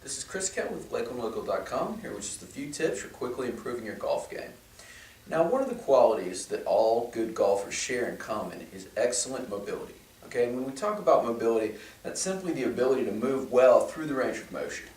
This is Chris Kent with LakelandLocal.com, here with just a few tips for quickly improving your golf game. Now, one of the qualities that all good golfers share in common is excellent mobility. Okay, and when we talk about mobility, that's simply the ability to move well through the range of motion.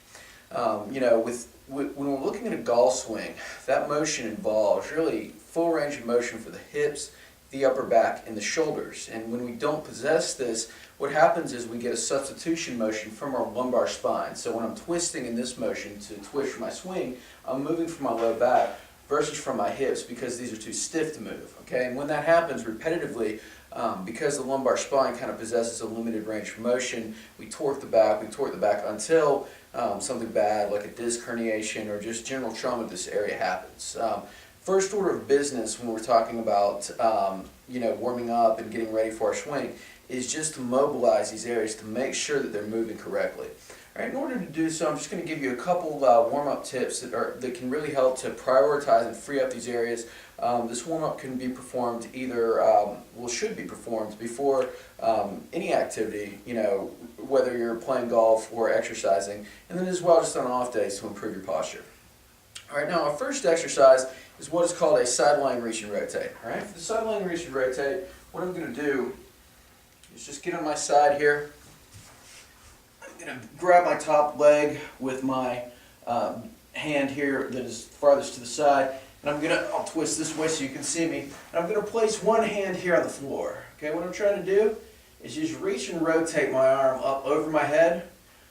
When we're looking at a golf swing, that motion involves really full range of motion for the hips, the upper back, and the shoulders. And when we don't possess this, what happens is we get a substitution motion from our lumbar spine. So when I'm twisting in this motion to twist for my swing, I'm moving from my low back versus from my hips because these are too stiff to move. Okay, and when that happens repetitively, because the lumbar spine kind of possesses a limited range of motion, we torque the back until something bad like a disc herniation or just general trauma to this area happens. First order of business when we're talking about warming up and getting ready for our swing is just to mobilize these areas to make sure that they're moving correctly. All right, in order to do so, I'm just going to give you a couple warm-up tips that can really help to prioritize and free up these areas. This warm-up can be performed should be performed before any activity, whether you're playing golf or exercising, and then as well just on off days to improve your posture. All right, now our first exercise is what is called a sideline reach and rotate. All right, for the sideline reach and rotate, what I'm going to do is just get on my side here. I'm going to grab my top leg with my hand here that is farthest to the side, and I'll twist this way so you can see me, and I'm going to place one hand here on the floor. Okay, what I'm trying to do is just reach and rotate my arm up over my head.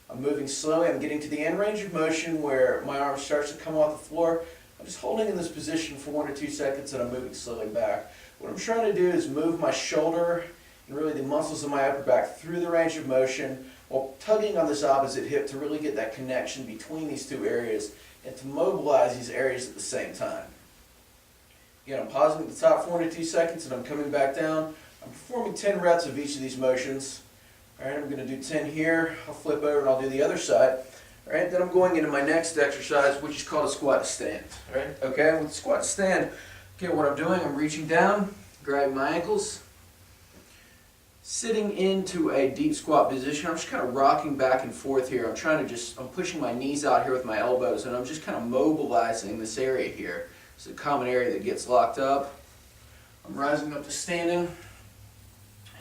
I'm moving slowly. I'm getting to the end range of motion where my arm starts to come off the floor. I'm just holding in this position for 1 or 2 seconds and I'm moving slowly back. What I'm trying to do is move my shoulder and really the muscles of my upper back through the range of motion while tugging on this opposite hip to really get that connection between these two areas and to mobilize these areas at the same time. Again, I'm pausing at the top 4 to 2 seconds and I'm coming back down. I'm performing 10 reps of each of these motions. All right, I'm going to do 10 here. I'll flip over and I'll do the other side. All right, then I'm going into my next exercise, which is called a squat to stand. All right, okay, with squat to stand, okay, what I'm doing, I'm reaching down, grabbing my ankles, sitting into a deep squat position. I'm just kind of rocking back and forth here. I'm pushing my knees out here with my elbows, and I'm just kind of mobilizing this area here. It's a common area that gets locked up. I'm rising up to standing,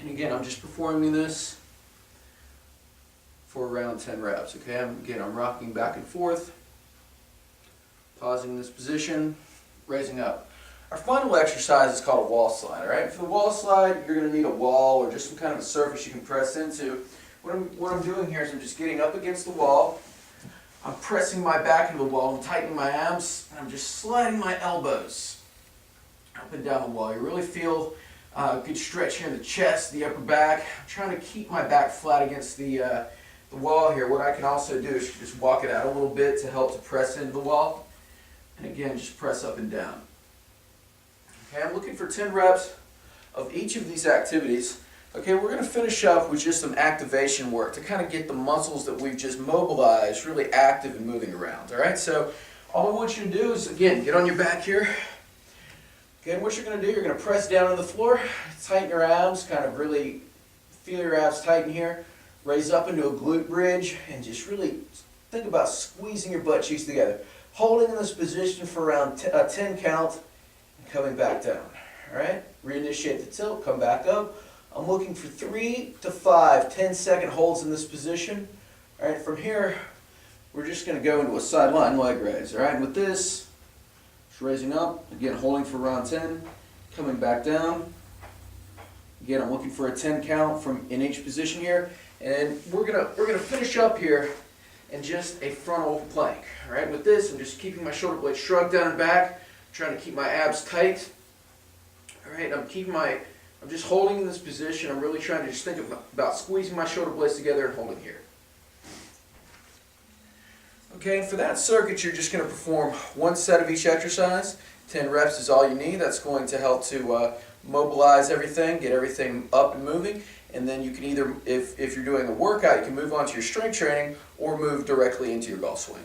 and again, I'm just performing this for around 10 reps. Okay, I'm rocking back and forth, pausing in this position, raising up. Our final exercise is called a wall slide. All right, for the wall slide, you're going to need a wall or just some kind of a surface you can press into. What I'm doing here is I'm just getting up against the wall. I'm pressing my back into the wall. I'm tightening my abs, and I'm just sliding my elbows up and down the wall. You really feel a good stretch here in the chest, the upper back. I'm trying to keep my back flat against the wall here. What I can also do is just walk it out a little bit to help to press into the wall. And again, just press up and down. Okay, I'm looking for 10 reps of each of these activities. Okay, we're going to finish up with just some activation work to kind of get the muscles that we've just mobilized really active and moving around. All right, so all I want you to do is, again, get on your back here. Again, what you're going to do, you're going to press down on the floor, tighten your abs, kind of really feel your abs tighten here. Raise up into a glute bridge and just really think about squeezing your butt cheeks together. Holding in this position for around a 10 count and coming back down. All right, reinitiate the tilt, come back up. I'm looking for 3 to 5 10-second holds in this position. All right, from here, we're just going to go into a sideline leg raise. All right, and with this, just raising up, again, holding for around 10, coming back down. Again, I'm looking for a 10 count in each position here. And we're gonna finish up here in just a frontal plank. All right, with this, I'm just keeping my shoulder blades shrugged down and back, trying to keep my abs tight. All right, I'm just holding in this position. I'm really trying to just think about squeezing my shoulder blades together and holding here. Okay, and for that circuit, you're just going to perform one set of each exercise. 10 reps is all you need. That's going to help to mobilize everything, get everything up and moving. And then you can either, if you're doing a workout, you can move on to your strength training or move directly into your golf swing.